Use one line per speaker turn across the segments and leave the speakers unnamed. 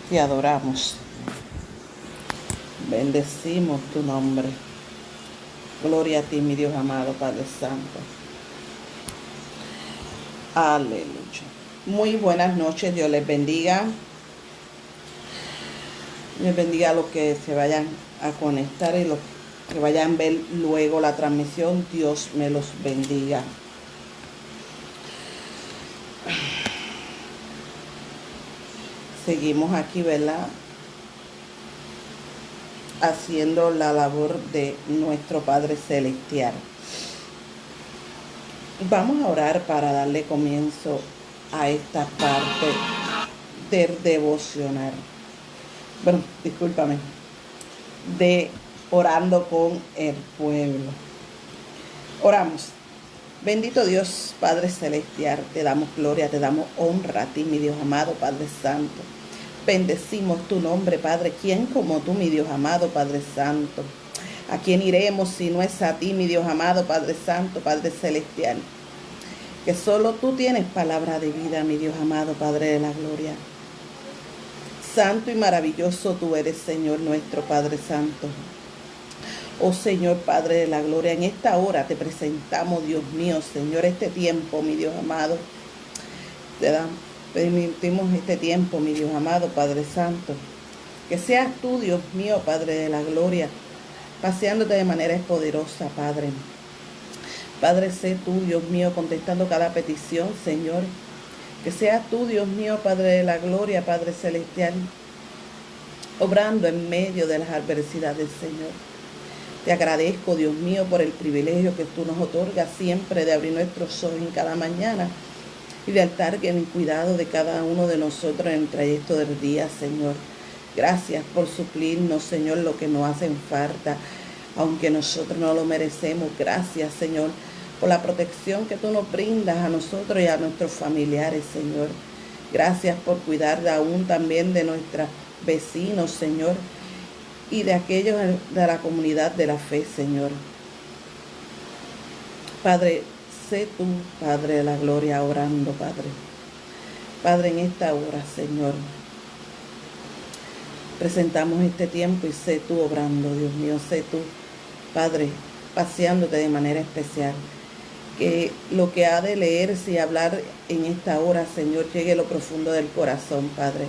Te adoramos, bendecimos tu nombre. Gloria a ti, mi Dios amado, Padre Santo. Aleluya. Muy buenas noches, Dios les bendiga. Les bendiga a los que se vayan a conectar y los que vayan a ver luego la transmisión. Dios me los bendiga. Seguimos aquí, ¿verdad? Haciendo la labor de nuestro Padre Celestial. Vamos a orar para darle comienzo a esta parte del devocional. Bueno, discúlpame. De orando con el pueblo. Oramos. Bendito Dios, Padre Celestial, te damos gloria, te damos honra a ti, mi Dios amado, Padre Santo. Bendecimos tu nombre, Padre. ¿Quién como tú, mi Dios amado, Padre Santo? ¿A quién iremos si no es a ti, mi Dios amado, Padre Santo, Padre Celestial? Que solo tú tienes palabra de vida, mi Dios amado, Padre de la gloria. Santo y maravilloso tú eres, Señor nuestro, Padre Santo. Oh Señor, Padre de la gloria, en esta hora te presentamos, Dios mío, Señor, este tiempo, mi Dios amado. Permitimos este tiempo, mi Dios amado, Padre Santo. Que seas tú, Dios mío, Padre de la gloria, paseándote de manera poderosa, Padre. Padre, sé tú, Dios mío, contestando cada petición, Señor. Que seas tú, Dios mío, Padre de la gloria, Padre Celestial, obrando en medio de las adversidades, Señor. Te agradezco, Dios mío, por el privilegio que tú nos otorgas siempre de abrir nuestros ojos en cada mañana y de estar en el cuidado de cada uno de nosotros en el trayecto del día, Señor. Gracias por suplirnos, Señor, lo que nos hacen falta, aunque nosotros no lo merecemos. Gracias, Señor, por la protección que tú nos brindas a nosotros y a nuestros familiares, Señor. Gracias por cuidar aún también de nuestros vecinos, Señor, y de aquellos de la comunidad de la fe, Señor. Padre, sé tú, Padre de la gloria, orando, Padre. Padre, en esta hora, Señor, presentamos este tiempo y sé tú obrando, Dios mío, sé tú, Padre, paseándote de manera especial. Que lo que ha de leerse y hablar en esta hora, Señor, llegue a lo profundo del corazón, Padre.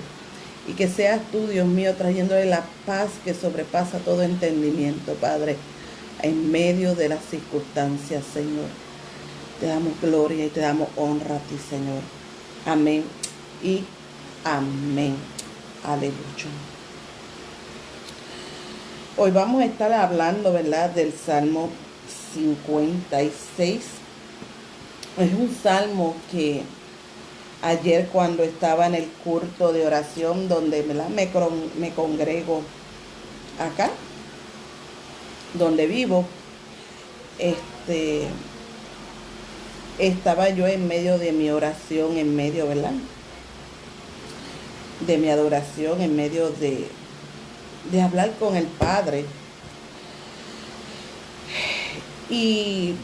Y que seas tú, Dios mío, trayéndole la paz que sobrepasa todo entendimiento, Padre, en medio de las circunstancias, Señor. Te damos gloria y te damos honra a ti, Señor. Amén y amén. Aleluya. Hoy vamos a estar hablando, ¿verdad?, del Salmo 56. Es un salmo que ayer, cuando estaba en el culto de oración donde, ¿verdad?, me congrego acá, donde vivo, estaba yo en medio de mi oración, en medio, ¿verdad?, de mi adoración, en medio de hablar con el Padre. Y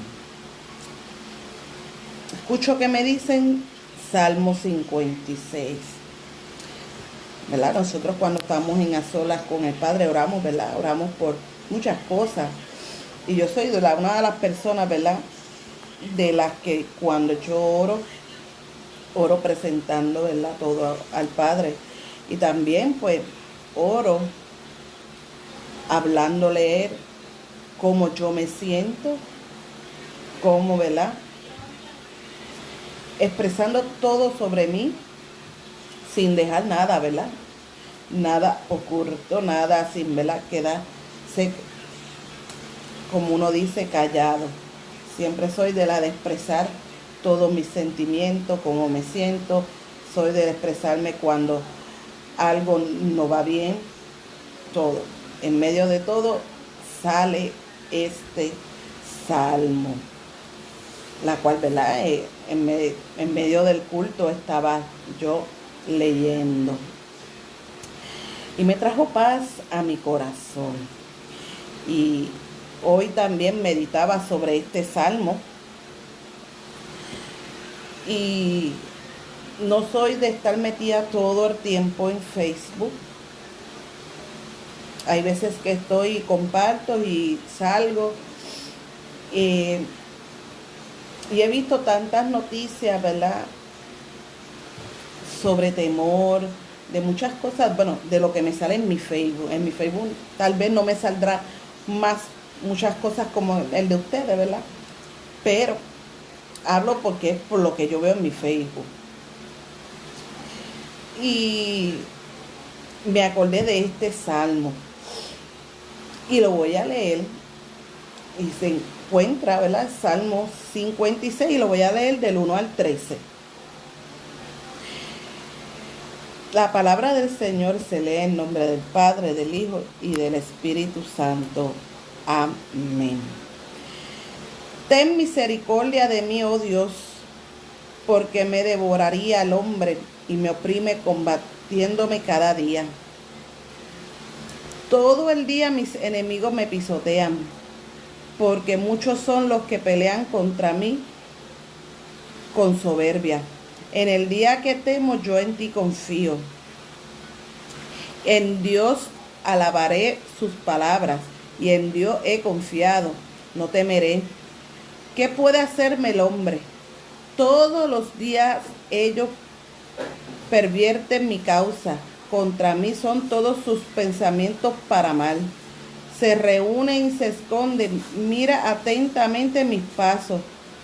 escucho que me dicen Salmo 56. ¿Verdad? Nosotros cuando estamos en a solas con el Padre oramos, ¿verdad? Oramos por muchas cosas. Y yo soy una de las personas, ¿verdad?, de las que cuando yo oro presentando, ¿verdad?, todo al Padre. Y también pues oro hablándole cómo yo me siento, cómo, ¿verdad?, expresando todo sobre mí, sin dejar nada, ¿verdad?, nada oculto, nada sin, ¿verdad?, quedarse, como uno dice, callado. Siempre soy de la de expresar todos mis sentimientos, cómo me siento. Soy de expresarme cuando algo no va bien, todo. En medio de todo sale este salmo, la cual, ¿verdad?, en medio del culto estaba yo leyendo. Y me trajo paz a mi corazón. Y hoy también meditaba sobre este salmo. Y no soy de estar metida todo el tiempo en Facebook. Hay veces que estoy y comparto y salgo. Y he visto tantas noticias, ¿verdad? Sobre temor, de muchas cosas, bueno, de lo que me sale en mi Facebook. En mi Facebook tal vez no me saldrá más muchas cosas como el de ustedes, ¿verdad? Pero hablo porque es por lo que yo veo en mi Facebook. Y me acordé de este salmo y lo voy a leer. Y se encuentra, ¿verdad? Salmo 56 y lo voy a leer del 1 al 13. La palabra del Señor se lee en nombre del Padre, del Hijo y del Espíritu Santo. Amén. Ten misericordia de mí, oh Dios, porque me devoraría el hombre y me oprime combatiéndome cada día. Todo el día mis enemigos me pisotean, porque muchos son los que pelean contra mí con soberbia. En el día que temo, yo en ti confío. En Dios alabaré sus palabras, y en Dios he confiado. No temeré. ¿Qué puede hacerme el hombre? Todos los días ellos pervierten mi causa. Contra mí son todos sus pensamientos para mal. Se reúnen y se esconden. Mira atentamente mis pasos,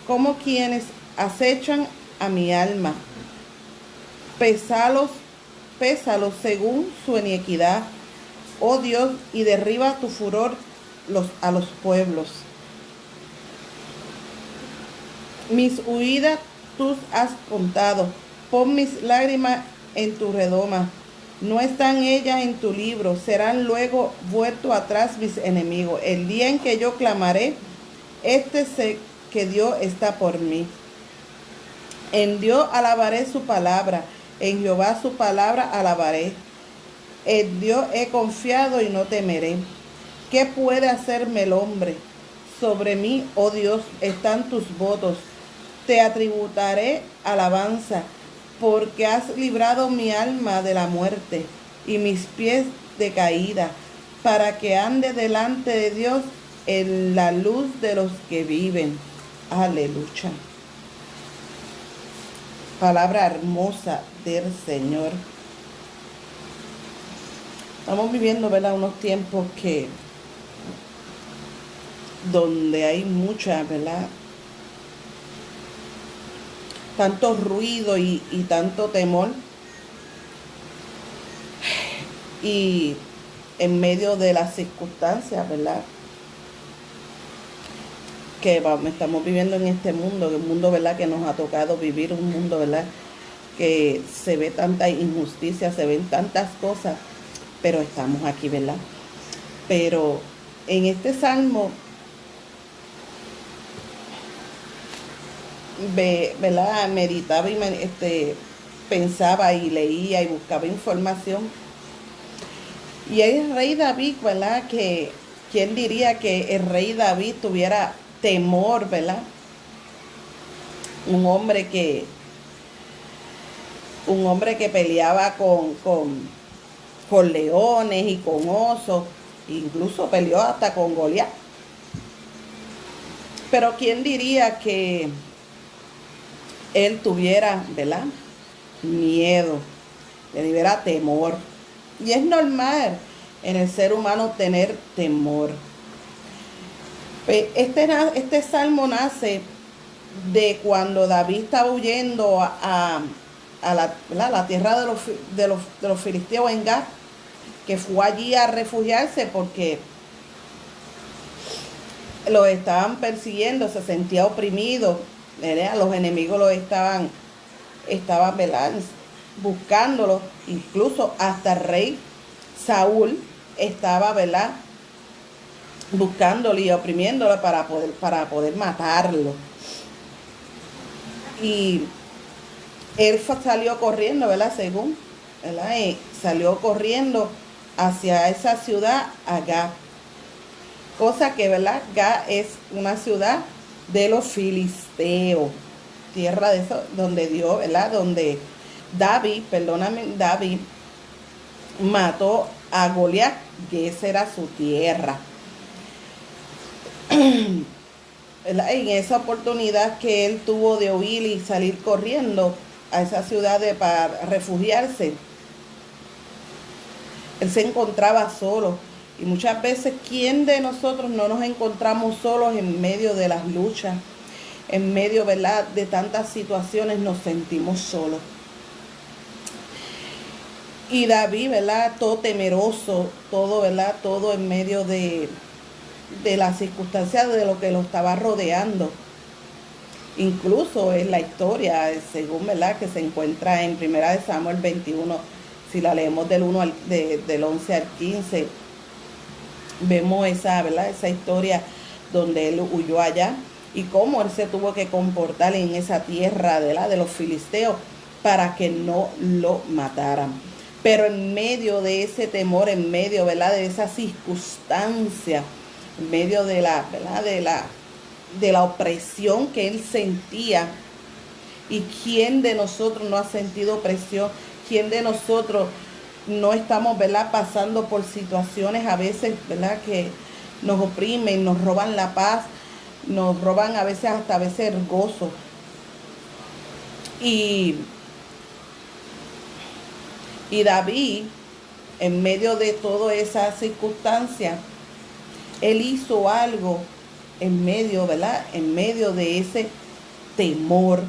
como quienes acechan a mi alma. Pésalos según su iniquidad, oh Dios, y derriba tu furor a los pueblos. Mis huidas tú has contado, pon mis lágrimas en tu redoma. No están ellas en tu libro, serán luego vueltos atrás mis enemigos. El día en que yo clamaré, sé que Dios está por mí. En Dios alabaré su palabra, en Jehová su palabra alabaré. En Dios he confiado y no temeré. ¿Qué puede hacerme el hombre? Sobre mí, oh Dios, están tus votos. Te atributaré alabanza, porque has librado mi alma de la muerte y mis pies de caída, para que ande delante de Dios en la luz de los que viven. Aleluya. Palabra hermosa del Señor. Estamos viviendo, ¿verdad?, unos tiempos donde hay mucha, ¿verdad?, tanto ruido y tanto temor. Y en medio de las circunstancias, ¿verdad?, que estamos viviendo en este mundo, un mundo, ¿verdad?, que nos ha tocado vivir, un mundo, ¿verdad?, que se ve tanta injusticia, se ven tantas cosas, pero estamos aquí, ¿verdad? Pero en este salmo, ¿verdad?, meditaba y pensaba y leía y buscaba información. Y el rey David, ¿verdad?, que quién diría que el rey David tuviera temor, ¿verdad? Un hombre que peleaba con leones y con osos, incluso peleó hasta con Goliat. Pero quién diría que él tuviera, ¿verdad?, miedo, que tuviera temor. Y es normal en el ser humano tener temor. Este salmo nace de cuando David estaba huyendo a la tierra de los filisteos en Gat, que fue allí a refugiarse porque lo estaban persiguiendo, se sentía oprimido, ¿verdad? Los enemigos lo estaban ¿verdad?, buscándolo. Incluso hasta el rey Saúl estaba, ¿verdad?, buscándolo y oprimiéndolo para poder matarlo. Y él salió corriendo, ¿verdad?, ¿verdad?, y salió corriendo hacia esa ciudad, a Gat. Cosa que, ¿verdad?, Gat es una ciudad de los filisteos, tierra de eso, donde Dios, ¿verdad?, donde David mató a Goliat, que esa era su tierra. En esa oportunidad que él tuvo de huir y salir corriendo a esa ciudad para refugiarse, él se encontraba solo. Y muchas veces, ¿quién de nosotros no nos encontramos solos en medio de las luchas? En medio, ¿verdad?, de tantas situaciones nos sentimos solos. Y David, ¿verdad?, todo temeroso, todo, ¿verdad?, todo en medio de las circunstancias de lo que lo estaba rodeando. Incluso en la historia, según, ¿verdad?, que se encuentra en 1 de Samuel 21, si la leemos del 11 al 15, vemos esa, ¿verdad?, esa historia donde él huyó allá y cómo él se tuvo que comportar en esa tierra de los filisteos para que no lo mataran. Pero en medio de ese temor, en medio, ¿verdad?, de esa circunstancia, en medio de la, ¿verdad?, de la opresión que él sentía. ¿Y quién de nosotros no ha sentido opresión? ¿Quién de nosotros no estamos, ¿verdad?, pasando por situaciones a veces, ¿verdad?, que nos oprimen, nos roban la paz, nos roban a veces el gozo? Y David, en medio de toda esa circunstancia, él hizo algo en medio, ¿verdad?, en medio de ese temor.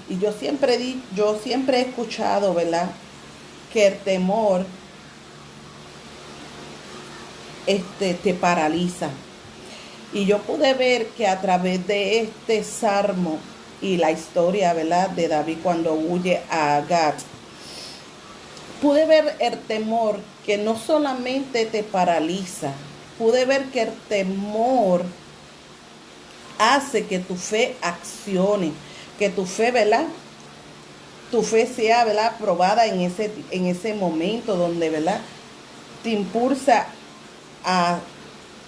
Y yo siempre he escuchado, ¿verdad?, que el temor te paraliza. Y yo pude ver que a través de este salmo y la historia, ¿verdad?, de David cuando huye a Gat, pude ver el temor que no solamente te paraliza, pude ver que el temor hace que tu fe accione, que tu fe, ¿verdad?, tu fe sea, ¿verdad?, probada en ese momento donde, ¿verdad?, te impulsa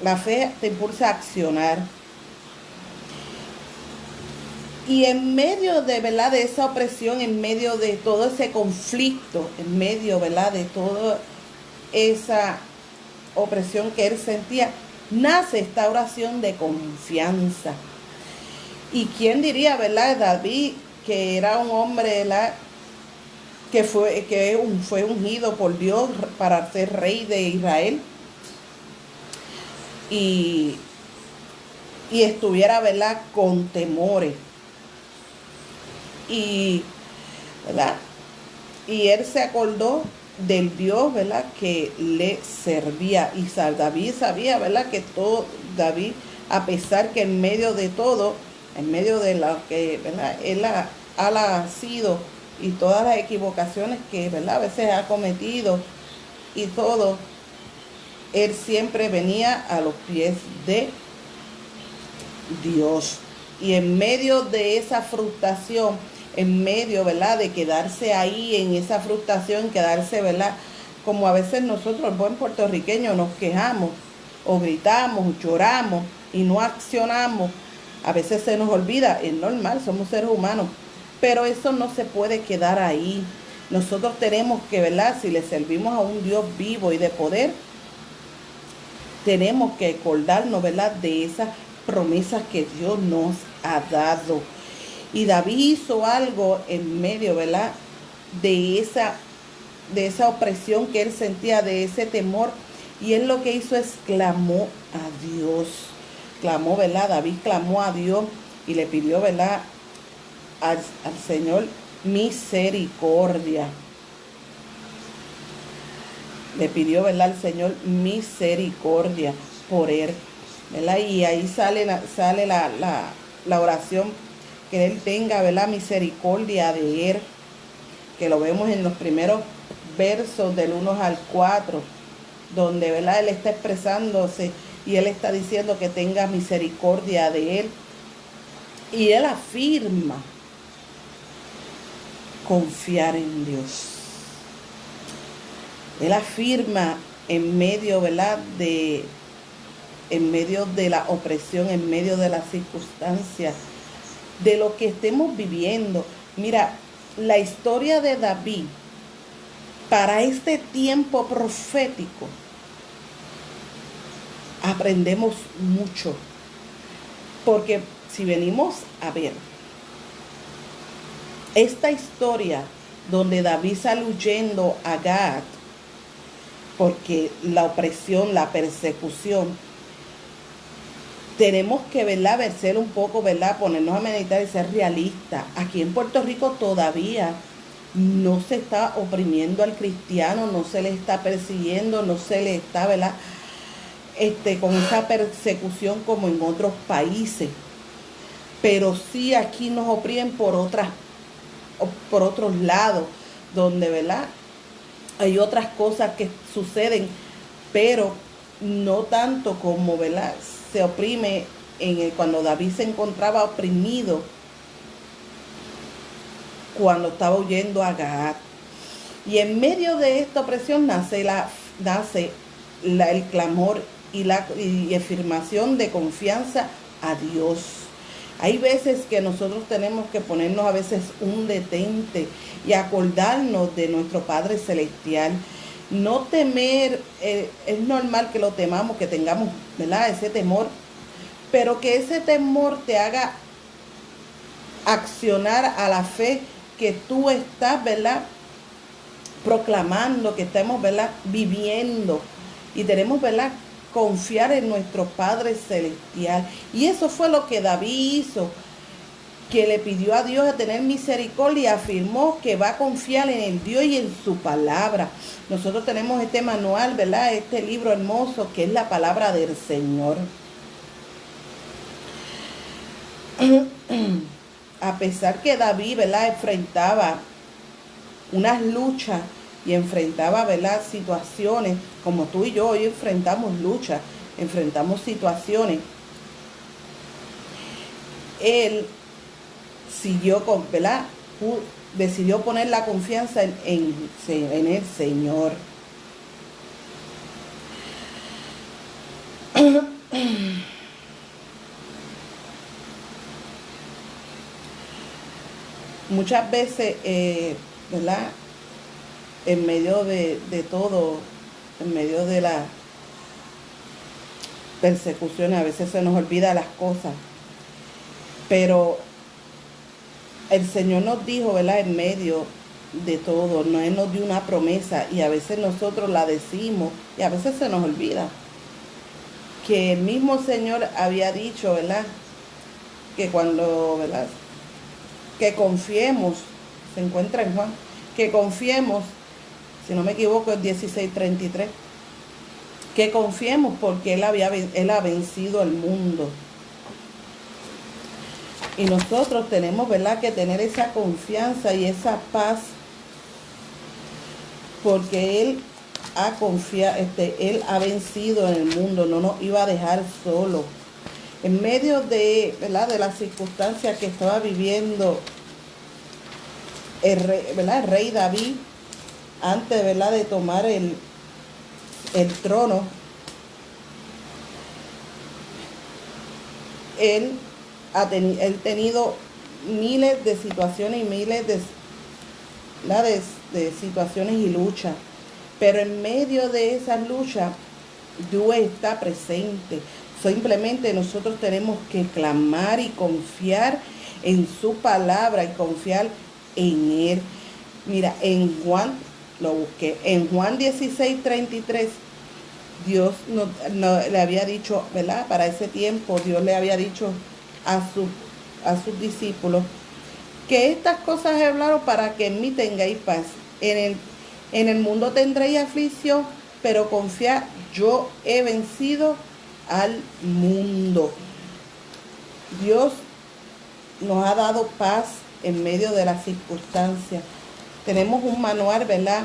la fe te impulsa a accionar. Y en medio de, ¿verdad?, de esa opresión, en medio de todo ese conflicto, en medio, ¿verdad?, de toda esa opresión que él sentía, nace esta oración de confianza. ¿Y quién diría, ¿verdad?, David, que era un hombre, ¿verdad?, que fue ungido por Dios para ser rey de Israel, y estuviera, ¿verdad?, con temores, ¿verdad?, y él se acordó del Dios, ¿verdad?, que le servía. Y David sabía, ¿verdad?, que David, a pesar que en medio de todo, en medio de lo que, ¿verdad?, él ha sido y todas las equivocaciones que, ¿verdad?, a veces ha cometido y todo, él siempre venía a los pies de Dios. Y en medio de esa frustración, en medio, ¿verdad?, de quedarse ahí en esa frustración, quedarse, ¿verdad?, como a veces nosotros, el buen puertorriqueño, nos quejamos o gritamos, lloramos y no accionamos. A veces se nos olvida, es normal, somos seres humanos, pero eso no se puede quedar ahí. Nosotros tenemos que, ¿verdad?, si le servimos a un Dios vivo y de poder, tenemos que acordarnos, ¿verdad?, de esas promesas que Dios nos ha dado. Y David hizo algo en medio, ¿verdad?, de esa opresión que él sentía, de ese temor. Y él lo que hizo es clamó a Dios. Clamó, ¿verdad? David clamó a Dios y le pidió, ¿verdad?, al Señor misericordia. Le pidió, ¿verdad?, al Señor misericordia por él, ¿verdad? Y ahí sale la oración, que él tenga, ¿verdad?, misericordia de él, que lo vemos en los primeros versos del 1 al 4, donde, ¿verdad?, él está expresándose y él está diciendo que tenga misericordia de él. Y él afirma confiar en Dios. Él afirma en medio, ¿verdad?, en medio de la opresión, en medio de las circunstancias, de lo que estemos viviendo. Mira, la historia de David para este tiempo profético, aprendemos mucho. Porque si venimos a ver esta historia donde David sale huyendo a Gad, porque la opresión, la persecución, tenemos que, ¿verdad?, ver un poco, ¿verdad?, ponernos a meditar y ser realistas. Aquí en Puerto Rico todavía no se está oprimiendo al cristiano, no se le está persiguiendo, no se le está, ¿verdad?, con esa persecución como en otros países. Pero sí aquí nos oprimen por otros lados, donde, ¿verdad?, hay otras cosas que suceden, pero no tanto como, ¿verdad?, se oprime cuando David se encontraba oprimido, cuando estaba huyendo a Gad. Y en medio de esta opresión nace el clamor y afirmación de confianza a Dios. Hay veces que nosotros tenemos que ponernos a veces un detente y acordarnos de nuestro Padre Celestial. No temer, es normal que lo temamos, que tengamos, ¿verdad?, ese temor, pero que ese temor te haga accionar a la fe que tú estás, ¿verdad?, proclamando, que estamos, ¿verdad?, viviendo. Y tenemos, ¿verdad?, confiar en nuestro Padre Celestial. Y eso fue lo que David hizo, que le pidió a Dios a tener misericordia y afirmó que va a confiar en el Dios y en su palabra. Nosotros tenemos este manual, ¿verdad?, este libro hermoso que es la palabra del Señor. A pesar que David, ¿verdad?, enfrentaba unas luchas y enfrentaba, ¿verdad?, situaciones, como tú y yo hoy enfrentamos luchas, enfrentamos situaciones, él siguió con, ¿verdad?, decidió poner la confianza en el Señor. Muchas veces, ¿verdad?, en medio de todo, en medio de la persecución, a veces se nos olvida las cosas. Pero el Señor nos dijo, ¿verdad?, en medio de todo, no, Él nos dio una promesa y a veces nosotros la decimos y a veces se nos olvida. Que el mismo Señor había dicho, ¿verdad?, que cuando, ¿verdad?, que confiemos, se encuentra en Juan, que confiemos, si no me equivoco es 16:33, que confiemos porque Él ha vencido al mundo. Y nosotros tenemos, ¿verdad?, que tener esa confianza y esa paz, porque Él ha vencido en el mundo, no nos iba a dejar solos. En medio de, ¿verdad?, de las circunstancias que estaba viviendo el rey David, antes, ¿verdad?, de tomar el trono, él ha tenido miles de situaciones y miles de situaciones y luchas. Pero en medio de esas luchas, Dios está presente. Simplemente nosotros tenemos que clamar y confiar en su palabra y confiar en Él. Mira, en Juan, lo busqué, en Juan 16:33, Dios le había dicho, ¿verdad?, para ese tiempo, Dios le había dicho a sus discípulos que estas cosas he hablado para que en mí tengáis paz. En el mundo tendréis aflicción, pero confiad, yo he vencido al mundo. Dios nos ha dado paz en medio de las circunstancias. Tenemos un manual, ¿verdad?,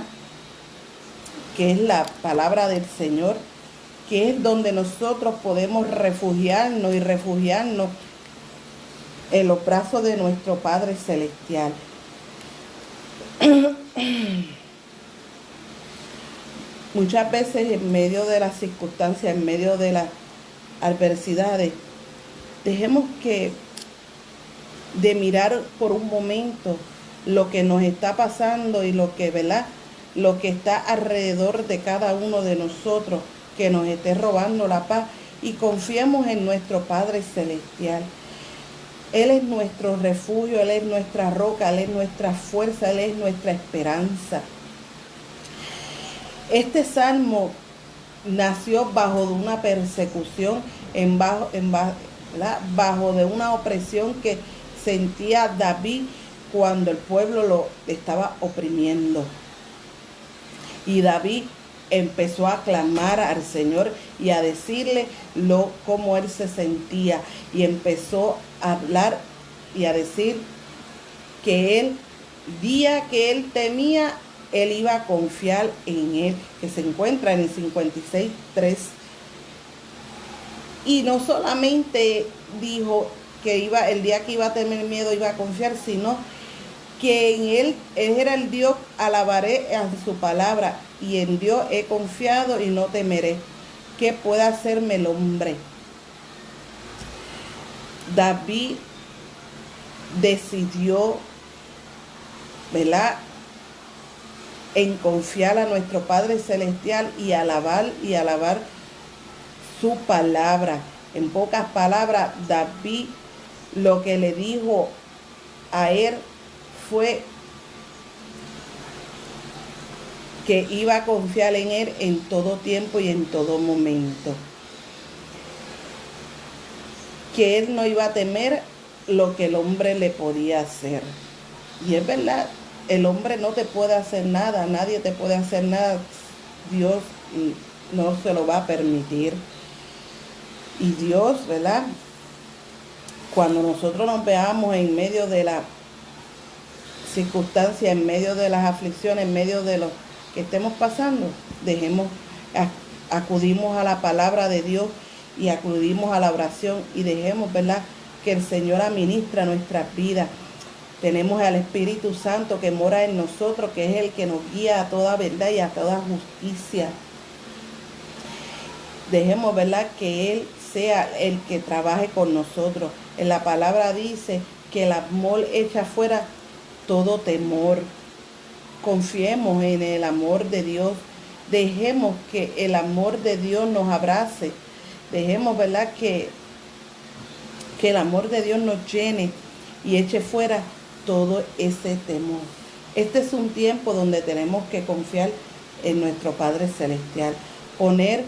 que es la palabra del Señor, que es donde nosotros podemos refugiarnos en los brazos de nuestro Padre Celestial. Muchas veces en medio de las circunstancias, en medio de las adversidades, dejemos de mirar por un momento lo que nos está pasando y lo que, ¿verdad? Lo que está alrededor de cada uno de nosotros, que nos esté robando la paz, y confiemos en nuestro Padre Celestial. Él es nuestro refugio, Él es nuestra roca, Él es nuestra fuerza, Él es nuestra esperanza. Este salmo nació bajo de una persecución, bajo de una opresión que sentía David cuando el pueblo lo estaba oprimiendo. Y David empezó a clamar al Señor y a decirle cómo él se sentía, y empezó a hablar y a decir que él, día que él temía, él iba a confiar en él, que se encuentra en el 56:3. Y no solamente dijo que el día que iba a tener miedo iba a confiar, sino que en él era el Dios, alabaré a su palabra, y en Dios he confiado y no temeré. ¿Qué puede hacerme el hombre? David decidió, ¿verdad?, en confiar a nuestro Padre Celestial y alabar su palabra. En pocas palabras, David lo que le dijo a él fue que iba a confiar en él en todo tiempo y en todo momento. Que él no iba a temer lo que el hombre le podía hacer. Y es verdad, el hombre no te puede hacer nada, nadie te puede hacer nada. Dios no se lo va a permitir. Y Dios, ¿verdad?, cuando nosotros nos veamos en medio de la circunstancia, en medio de las aflicciones, en medio de lo que estemos pasando, acudimos a la palabra de Dios y acudimos a la oración, y dejemos, ¿verdad?, que el Señor administra nuestras vidas. Tenemos al Espíritu Santo que mora en nosotros, que es el que nos guía a toda verdad y a toda justicia. Dejemos, ¿verdad?, que Él sea el que trabaje con nosotros. En la palabra dice que el amor echa fuera todo temor. Confiemos en el amor de Dios. Dejemos que el amor de Dios nos abrace. Dejemos, ¿verdad?, que el amor de Dios nos llene y eche fuera todo ese temor. Este es un tiempo donde tenemos que confiar en nuestro Padre Celestial, poner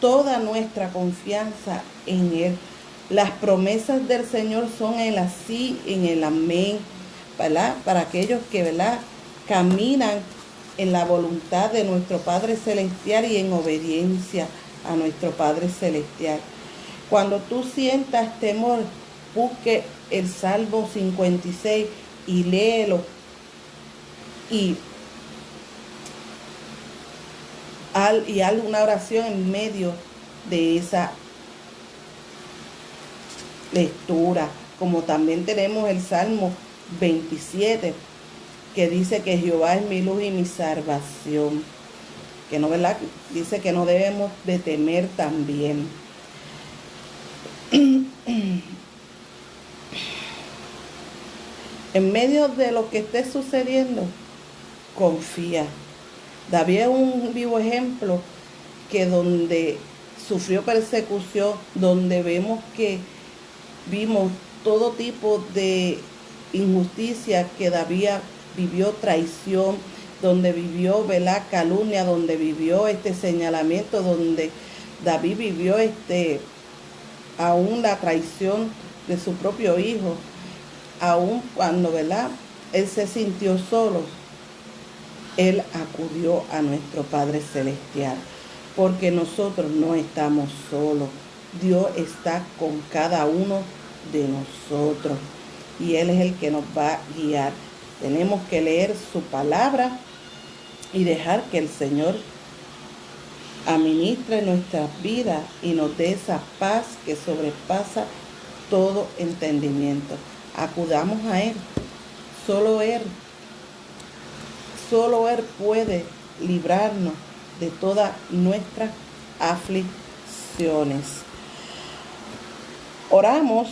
toda nuestra confianza en Él. Las promesas del Señor son el así, en el amén, ¿verdad?, para aquellos que, ¿verdad?, caminan en la voluntad de nuestro Padre Celestial y en obediencia a nuestro Padre Celestial. Cuando tú sientas temor, busque el Salmo 56 y léelo, y haz una oración en medio de esa lectura. Como también tenemos el Salmo 27, que dice que Jehová es mi luz y mi salvación. Que no, ¿verdad?, dice que no debemos de temer también. En medio de lo que esté sucediendo, confía. David es un vivo ejemplo, que donde sufrió persecución, donde vimos todo tipo de injusticia, que David vivió traición, donde vivió, ¿verdad?, calumnia, donde vivió señalamiento, donde David vivió aún la traición de su propio hijo. Aún cuando, ¿verdad?, él se sintió solo, él acudió a nuestro Padre Celestial, porque nosotros no estamos solos. Dios está con cada uno de nosotros y Él es el que nos va a guiar. Tenemos que leer su palabra y dejar que el Señor administre nuestras vidas y nos dé esa paz que sobrepasa todo entendimiento. Acudamos a Él. Solo Él puede librarnos de todas nuestras aflicciones. Oramos.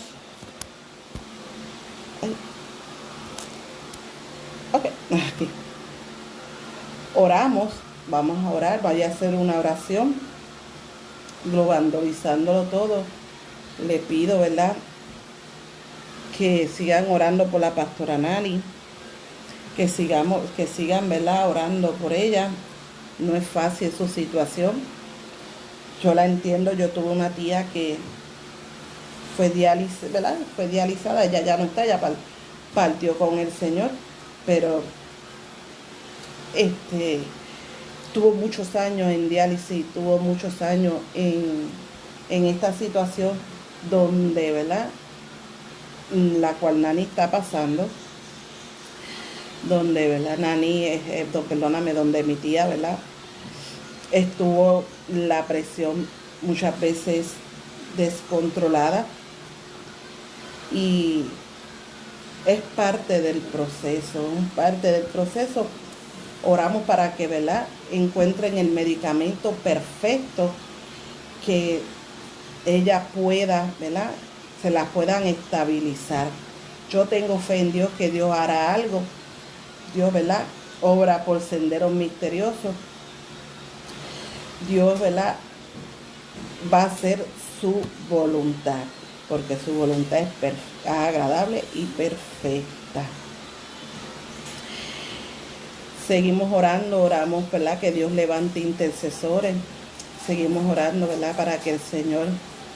Ok, aquí. Oramos, vamos a orar, vaya a hacer una oración, globalizándolo todo. Le pido, ¿verdad?, que sigan orando por la pastora Nani, que sigan, ¿verdad?, orando por ella. No es fácil su situación. Yo la entiendo, yo tuve una tía que fue ¿verdad? Fue dializada, ella ya no está, ya partió con el Señor, pero tuvo muchos años en diálisis, tuvo muchos años en esta situación donde, ¿verdad?, la cual Nani está pasando, donde, ¿verdad?, donde mi tía, ¿verdad?, estuvo la presión muchas veces descontrolada, y es parte del proceso. Oramos para que, ¿verdad?, encuentren el medicamento perfecto, que ella pueda, ¿verdad?, se la puedan estabilizar. Yo tengo fe en Dios que Dios hará algo. Dios, ¿verdad?, obra por senderos misteriosos. Dios, ¿verdad?, va a hacer su voluntad, porque su voluntad es agradable y perfecta. Seguimos oramos, ¿verdad?, que Dios levante intercesores. Seguimos orando, ¿verdad?, para que el Señor,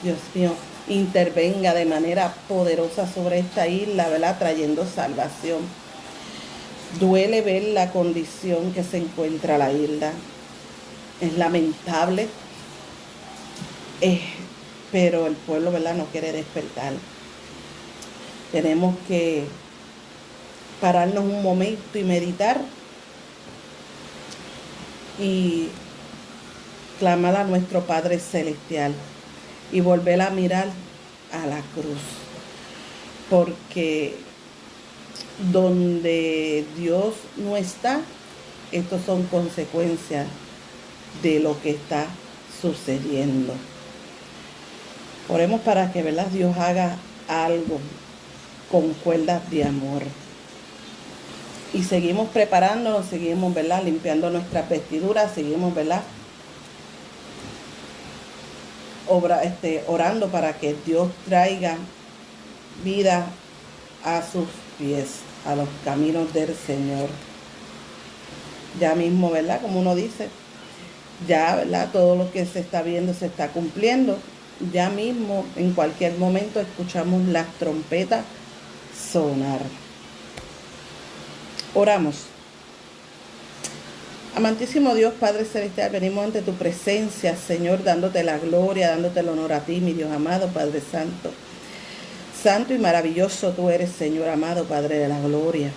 Dios mío, intervenga de manera poderosa sobre esta isla, ¿verdad?, trayendo salvación. Duele ver la condición que se encuentra la isla. Es lamentable, pero el pueblo, ¿verdad?, no quiere despertar. Tenemos que pararnos un momento y meditar y clamar a nuestro Padre Celestial y volver a mirar a la cruz, porque donde Dios no está, estos son consecuencias de lo que está sucediendo. Oremos para que, ¿verdad?, Dios haga algo con cuerdas de amor. Y seguimos preparándonos, seguimos, ¿verdad?, limpiando nuestras vestiduras, seguimos, ¿verdad?, orando para que Dios traiga vida a sus pies, a los caminos del Señor. Ya mismo, ¿verdad?, como uno dice, ya, ¿verdad?, todo lo que se está viendo se está cumpliendo. Ya mismo, en cualquier momento, escuchamos las trompetas sonar. Oramos. Amantísimo Dios, Padre Celestial, venimos ante tu presencia, Señor, dándote la gloria, dándote el honor a ti, mi Dios amado, Padre Santo. Santo y maravilloso tú eres, Señor amado, Padre de la gloria.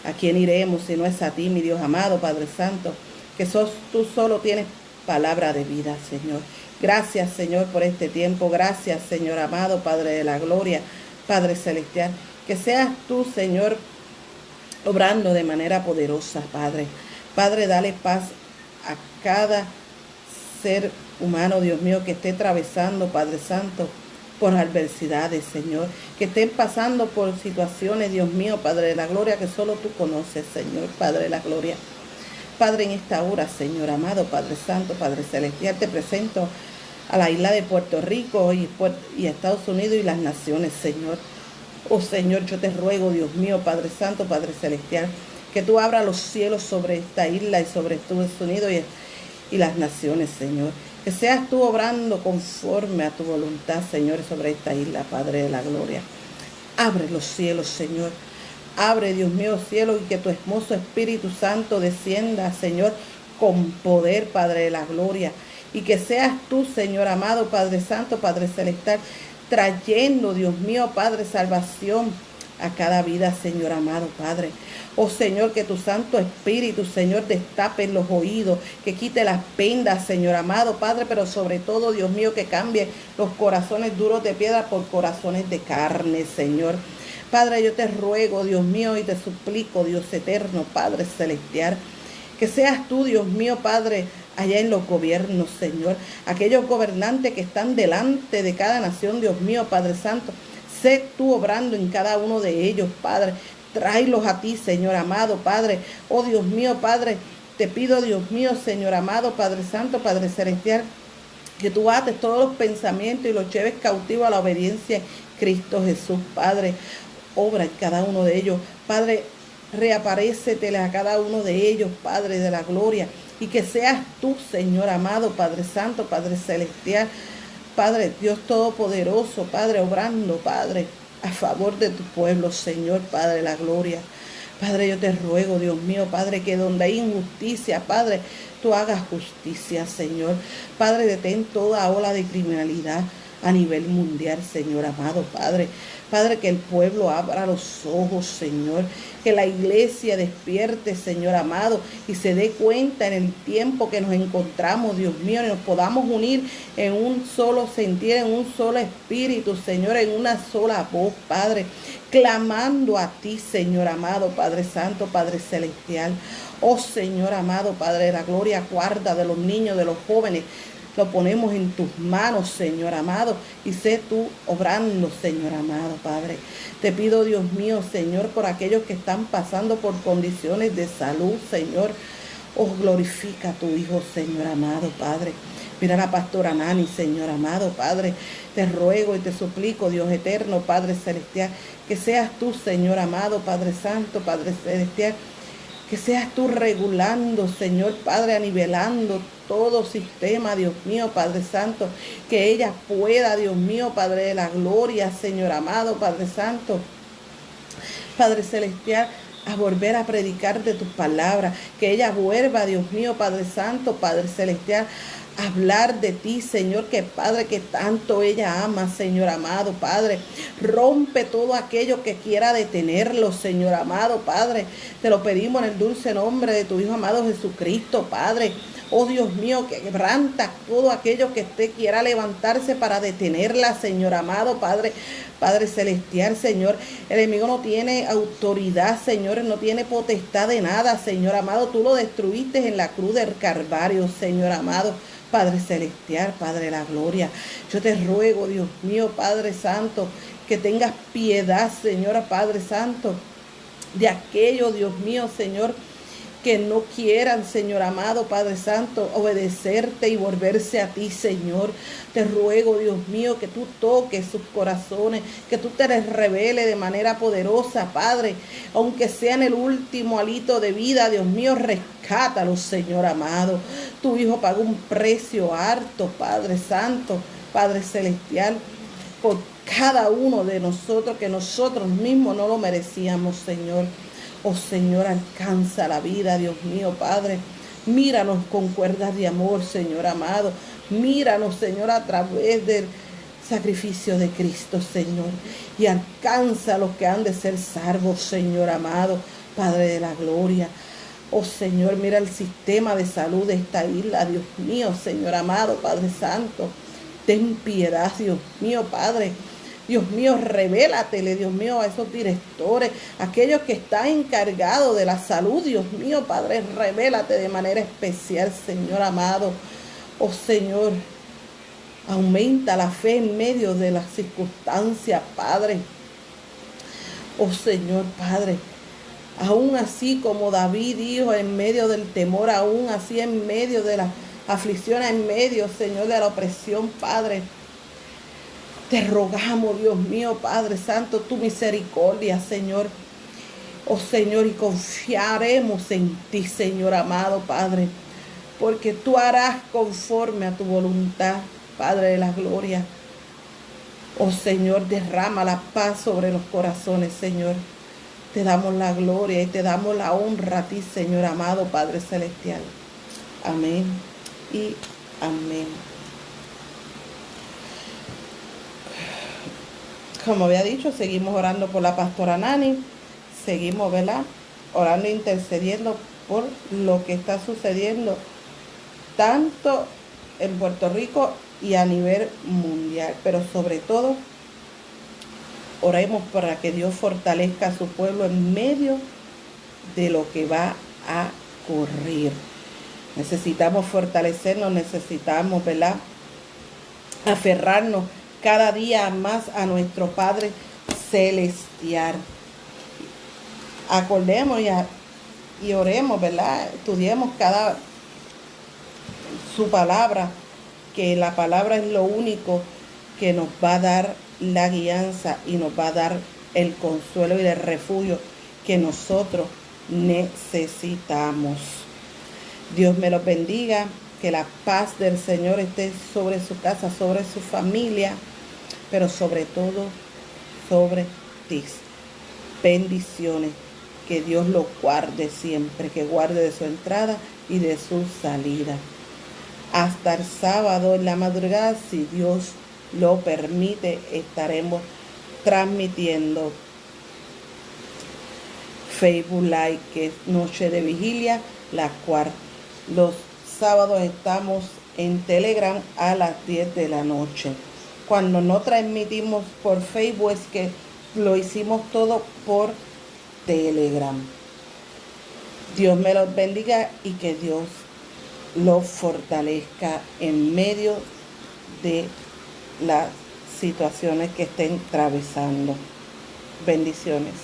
¿A quién iremos si no es a ti, mi Dios amado, Padre Santo? Que tú solo tienes palabra de vida, Señor. Gracias, Señor, por este tiempo. Gracias, Señor amado, Padre de la gloria, Padre Celestial. Que seas tú, Señor, obrando de manera poderosa, Padre. Padre, dale paz a cada ser humano, Dios mío, que esté atravesando, Padre Santo, por adversidades, Señor. Que estén pasando por situaciones, Dios mío, Padre de la gloria, que solo tú conoces, Señor, Padre de la gloria. Padre, en esta hora, Señor amado, Padre Santo, Padre Celestial, te presento a la isla de Puerto Rico y Estados Unidos y las naciones, Señor. Oh Señor, yo te ruego, Dios mío, Padre Santo, Padre Celestial, que tú abras los cielos sobre esta isla y sobre Estados Unidos y las naciones, Señor. Que seas tú obrando conforme a tu voluntad, Señor, sobre esta isla, Padre de la gloria. Abre los cielos, Señor. Abre, Dios mío, cielo, y que tu hermoso Espíritu Santo descienda, Señor, con poder, Padre de la gloria. Y que seas tú, Señor amado, Padre Santo, Padre Celestial, trayendo, Dios mío, Padre, salvación a cada vida, Señor amado, Padre. Oh Señor, que tu Santo Espíritu, Señor, destape los oídos, que quite las pendas, Señor amado, Padre, pero sobre todo, Dios mío, que cambie los corazones duros de piedra por corazones de carne, Señor. Padre, yo te ruego, Dios mío, y te suplico, Dios eterno, Padre Celestial, que seas tú, Dios mío, Padre, allá en los gobiernos, Señor, aquellos gobernantes que están delante de cada nación, Dios mío, Padre Santo. Sé tú obrando en cada uno de ellos, Padre. Tráelos a ti, Señor amado, Padre. Oh Dios mío, Padre, te pido, Dios mío, Señor amado, Padre Santo, Padre Celestial, que tú ates todos los pensamientos y los lleves cautivos a la obediencia en Cristo Jesús, Padre. Obra en cada uno de ellos, Padre. Reaparécetele a cada uno de ellos, Padre de la gloria, y que seas tú, Señor amado, Padre Santo, Padre Celestial, Padre Dios Todopoderoso, Padre, obrando, Padre, a favor de tu pueblo, Señor, Padre de la gloria. Padre, yo te ruego, Dios mío, Padre, que donde hay injusticia, Padre, tú hagas justicia, Señor. Padre, detén toda ola de criminalidad a nivel mundial, Señor amado, Padre. Padre, que el pueblo abra los ojos, Señor. Que la iglesia despierte, Señor amado, y se dé cuenta en el tiempo que nos encontramos, Dios mío, y nos podamos unir en un solo sentir, en un solo espíritu, Señor, en una sola voz, Padre, clamando a ti, Señor amado, Padre Santo, Padre Celestial. Oh Señor amado, Padre de la gloria, guarda de los niños, de los jóvenes. Lo ponemos en tus manos, Señor amado, y sé tú obrando, Señor amado, Padre. Te pido, Dios mío, Señor, por aquellos que están pasando por condiciones de salud, Señor. Oh, glorifica a tu Hijo, Señor amado, Padre. Mira a la pastora Nani, Señor amado, Padre. Te ruego y te suplico, Dios eterno, Padre celestial, que seas tú, Señor amado, Padre santo, Padre celestial, que seas tú regulando, Señor Padre, anivelando todo sistema, Dios mío, Padre Santo. Que ella pueda, Dios mío, Padre de la gloria, Señor amado, Padre Santo, Padre Celestial, a volver a predicar de tus palabras. Que ella vuelva, Dios mío, Padre Santo, Padre Celestial, hablar de ti, Señor, que Padre, que tanto ella ama, Señor amado, Padre. Rompe todo aquello que quiera detenerlo, Señor amado, Padre. Te lo pedimos en el dulce nombre de tu Hijo amado Jesucristo, Padre. Oh Dios mío, que quebranta todo aquello que usted quiera levantarse para detenerla, Señor amado, Padre. Padre celestial, Señor, el enemigo no tiene autoridad, Señor, no tiene potestad de nada, Señor amado. Tú lo destruiste en la cruz del Calvario, Señor amado. Padre celestial, Padre de la gloria, yo te ruego, Dios mío, Padre santo, que tengas piedad, Señor, Padre santo, de aquello, Dios mío, Señor, que no quieran, Señor amado, Padre santo, obedecerte y volverse a ti, Señor. Te ruego, Dios mío, que tú toques sus corazones, que tú te les reveles de manera poderosa, Padre, aunque sea en el último alito de vida, Dios mío, rescátalos, Señor amado. Tu Hijo pagó un precio harto, Padre santo, Padre celestial, por cada uno de nosotros, que nosotros mismos no lo merecíamos, Señor. Oh Señor, alcanza la vida, Dios mío, Padre. Míranos con cuerdas de amor, Señor amado. Míranos, Señor, a través del sacrificio de Cristo, Señor. Y alcanza a los que han de ser salvos, Señor amado, Padre de la gloria. Oh Señor, mira el sistema de salud de esta isla, Dios mío, Señor amado, Padre santo. Ten piedad, Dios mío, Padre. Dios mío, revélatele, Dios mío, a esos directores, aquellos que están encargados de la salud, Dios mío, Padre, revélate de manera especial, Señor amado. Oh Señor, aumenta la fe en medio de las circunstancias, Padre. Oh Señor, Padre, aún así como David dijo, en medio del temor, aún así en medio de las aflicciones, en medio, Señor, de la opresión, Padre, te rogamos, Dios mío, Padre Santo, tu misericordia, Señor. Oh Señor, y confiaremos en ti, Señor amado, Padre, porque tú harás conforme a tu voluntad, Padre de la gloria. Oh Señor, derrama la paz sobre los corazones, Señor. Te damos la gloria y te damos la honra a ti, Señor amado, Padre celestial. Amén y amén. Como había dicho, seguimos orando por la pastora Nani. Seguimos, ¿verdad?, orando e intercediendo por lo que está sucediendo tanto en Puerto Rico y a nivel mundial. Pero sobre todo, oremos para que Dios fortalezca a su pueblo en medio de lo que va a ocurrir. Necesitamos fortalecernos, necesitamos, ¿verdad?, aferrarnos cada día más a nuestro Padre celestial. acordemos y oremos, ¿verdad? Estudiemos su palabra, que la palabra es lo único que nos va a dar la guianza y nos va a dar el consuelo y el refugio que nosotros necesitamos. Dios me los bendiga, que la paz del Señor esté sobre su casa, sobre su familia, pero sobre todo sobre ti. Bendiciones, que Dios lo guarde siempre, que guarde de su entrada y de su salida. Hasta el sábado en la madrugada, si Dios lo permite, estaremos transmitiendo Facebook Live, que es Noche de Vigilia, la cual los sábados estamos en Telegram a las 10 de la noche. Cuando no transmitimos por Facebook es que lo hicimos todo por Telegram. Dios me los bendiga y que Dios los fortalezca en medio de las situaciones que estén atravesando. Bendiciones.